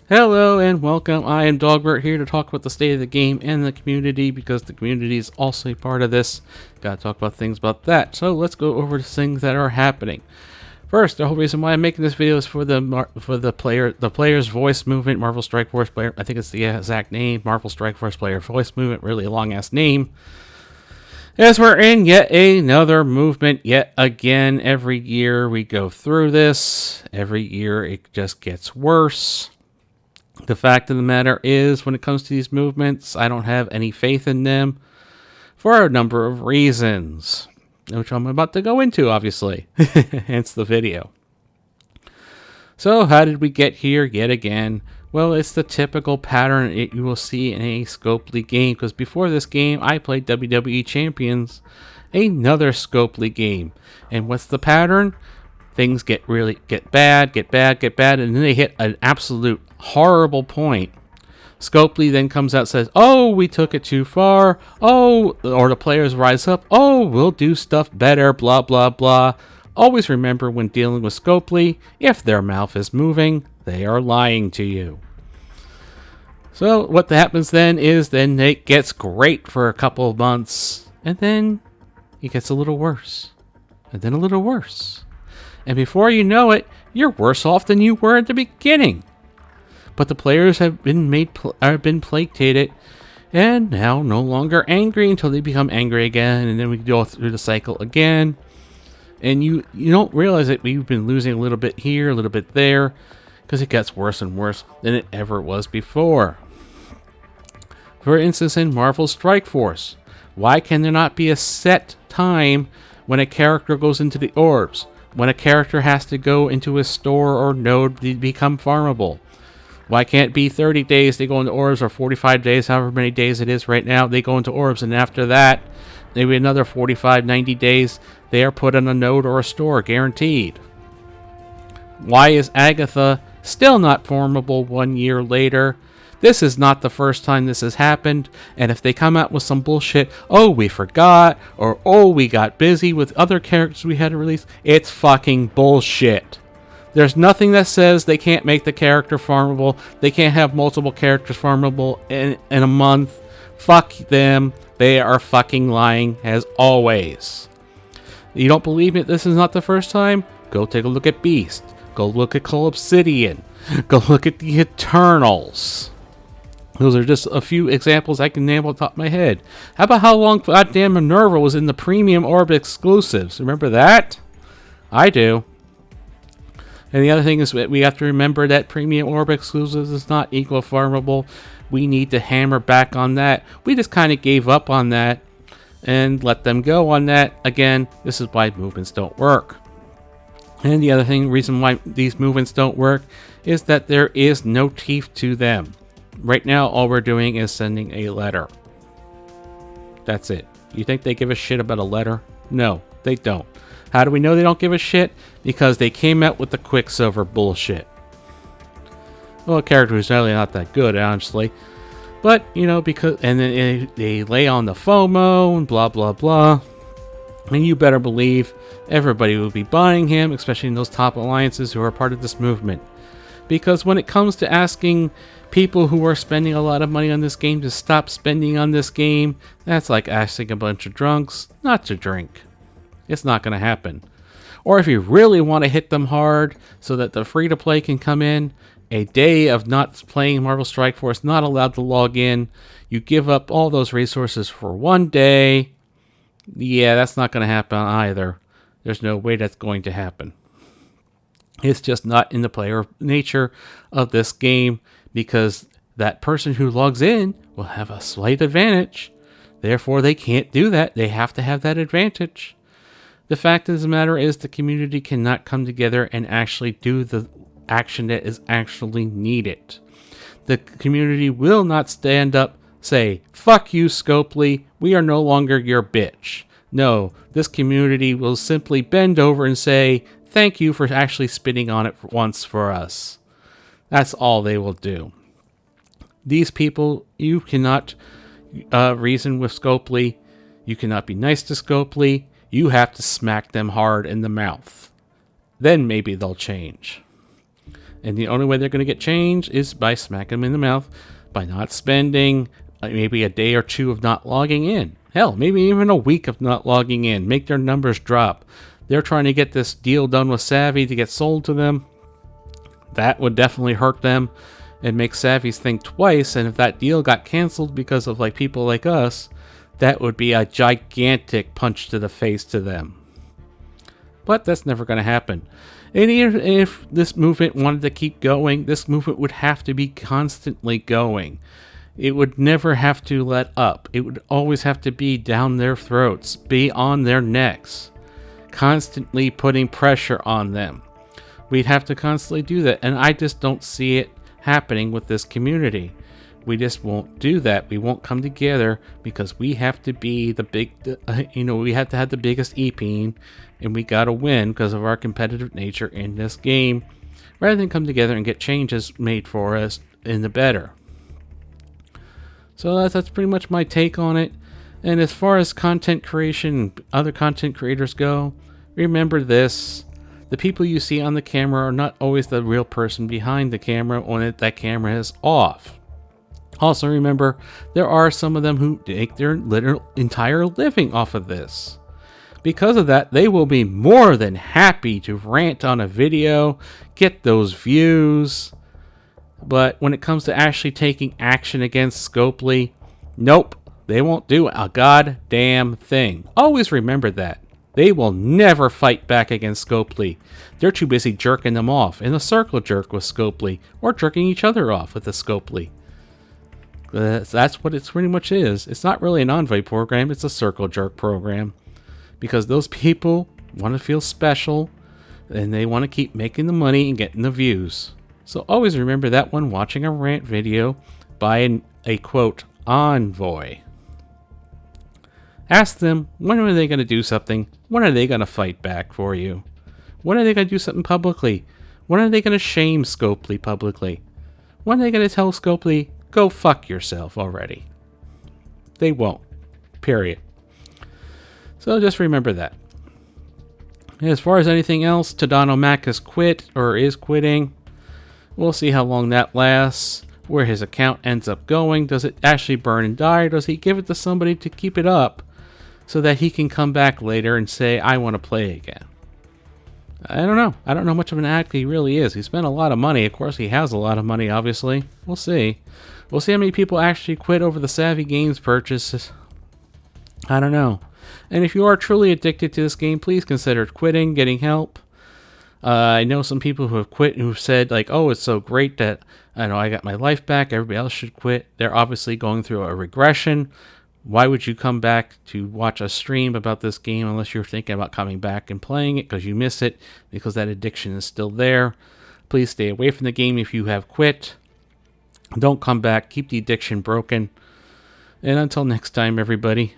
Hello and welcome. I am Dogbert here to talk about the state of the game and the community because the community is also a part of this. Gotta talk about things about that. So let's go over the things that are happening. First, the whole reason why I'm making this video is for the player's voice movement, Marvel Strike Force player. I think it's the exact name, Marvel Strike Force player voice movement. Really a long ass name. As we're in yet another movement, yet again, every year we go through this. Every year it just gets worse. The fact of the matter is, when it comes to these movements, I don't have any faith in them for a number of reasons, which I'm about to go into, obviously, hence the video. So how did we get here yet again? Well, it's the typical pattern you will see in a Scopely game, because before this game, I played WWE Champions, another Scopely game. And what's the pattern? Things get bad, and then they hit an absolute horrible point. Scopely then comes out and says, oh, we took it too far. Oh, or the players rise up. Oh, we'll do stuff better, blah, blah, blah. Always remember when dealing with Scopely, if their mouth is moving, they are lying to you. So what happens then is it gets great for a couple of months, and then it gets a little worse, and then a little worse. And before you know it, you're worse off than you were at the beginning. But the players have been placated, and now no longer angry until they become angry again, and then we go through the cycle again. And you don't realize that we've been losing a little bit here, a little bit there, because it gets worse and worse than it ever was before. For instance, in Marvel Strike Force, why can there not be a set time when a character goes into the orbs? When a character has to go into a store or node to become farmable? Why can't it be 30 days they go into orbs, or 45 days, however many days it is right now, they go into orbs, and after that, maybe another 45, 90 days, they are put in a node or a store, guaranteed. Why is Agatha still not farmable 1 year later? This is not the first time this has happened, and if they come out with some bullshit, oh, we forgot, or oh, we got busy with other characters we had to release, it's fucking bullshit. There's nothing that says they can't make the character farmable, they can't have multiple characters farmable in a month. Fuck them, they are fucking lying as always. You don't believe me? This is not the first time? Go take a look at Beast, go look at Call Obsidian, go look at the Eternals. Those are just a few examples I can name off the top of my head. How about how long goddamn Minerva was in the Premium Orb exclusives? Remember that? I do. And the other thing is that we have to remember that Premium Orb exclusives is not equal farmable. We need to hammer back on that. We just kind of gave up on that and let them go on that. Again, this is why movements don't work. And the other reason why these movements don't work is that there is no teeth to them. Right now, all we're doing is sending a letter. That's it. You think they give a shit about a letter? No, they don't. How do we know they don't give a shit? Because they came out with the Quicksilver bullshit. Well, a character who's really not that good, honestly. But, because... And then they lay on the FOMO and blah, blah, blah. And you better believe everybody will be buying him, especially in those top alliances who are part of this movement. Because when it comes to asking people who are spending a lot of money on this game to stop spending on this game, that's like asking a bunch of drunks not to drink. It's not going to happen. Or if you really want to hit them hard so that the free-to-play can come in, a day of not playing Marvel Strike Force, not allowed to log in, you give up all those resources for 1 day. Yeah, that's not going to happen either. There's no way that's going to happen. It's just not in the player nature of this game, because that person who logs in will have a slight advantage. Therefore, they can't do that. They have to have that advantage. The fact of the matter is the community cannot come together and actually do the action that is actually needed. The community will not stand up, say, fuck you, Scopely, we are no longer your bitch. No, this community will simply bend over and say, thank you for actually spitting on it once for us. That's all they will do. These people, you cannot reason with Scopely. You cannot be nice to Scopely. You have to smack them hard in the mouth. Then maybe they'll change. And the only way they're going to get changed is by smacking them in the mouth, by not spending maybe a day or two of not logging in. Hell, maybe even a week of not logging in. Make their numbers drop. They're trying to get this deal done with Savvy to get sold to them. That would definitely hurt them and make Savvy's think twice. And if that deal got canceled because of like people like us, that would be a gigantic punch to the face to them. But that's never going to happen. And even if this movement wanted to keep going, this movement would have to be constantly going. It would never have to let up. It would always have to be down their throats, be on their necks, constantly putting pressure on them. We'd have to constantly do that, and I just don't see it happening with this community. We just won't do that. We won't come together because we have to be the big, we have to have the biggest EP, and we gotta win because of our competitive nature in this game, rather than come together and get changes made for us in the better. So that's pretty much my take on it. And as far as content creation and other content creators go, remember this. The people you see on the camera are not always the real person behind the camera when that camera is off. Also remember, there are some of them who make their entire living off of this. Because of that, they will be more than happy to rant on a video, get those views. But when it comes to actually taking action against Scopely, nope, they won't do a goddamn thing. Always remember that. They will never fight back against Scopely. They're too busy jerking them off in a circle jerk with Scopely, or jerking each other off with the Scopely. That's what it pretty much is. It's not really an envoy program, it's a circle jerk program. Because those people want to feel special, and they want to keep making the money and getting the views. So always remember that when watching a rant video by a quote, envoy. Ask them, when are they going to do something? When are they going to fight back for you? When are they going to do something publicly? When are they going to shame Scopely publicly? When are they going to tell Scopely, go fuck yourself already? They won't. Period. So just remember that. As far as anything else, Tadano Mac has quit, or is quitting. We'll see how long that lasts, where his account ends up going. Does it actually burn and die, or does he give it to somebody to keep it up so that he can come back later and say, I want to play again? I don't know. I don't know much of an act he really is. He spent a lot of money. Of course, he has a lot of money, obviously. We'll see. We'll see how many people actually quit over the Savvy Games purchases. I don't know. And if you are truly addicted to this game, please consider quitting, getting help. I know some people who have quit and who've said, like, oh, it's so great that I got my life back. Everybody else should quit. They're obviously going through a regression. Why would you come back to watch a stream about this game unless you're thinking about coming back and playing it because you miss it, because that addiction is still there? Please stay away from the game if you have quit. Don't come back. Keep the addiction broken. And until next time, everybody,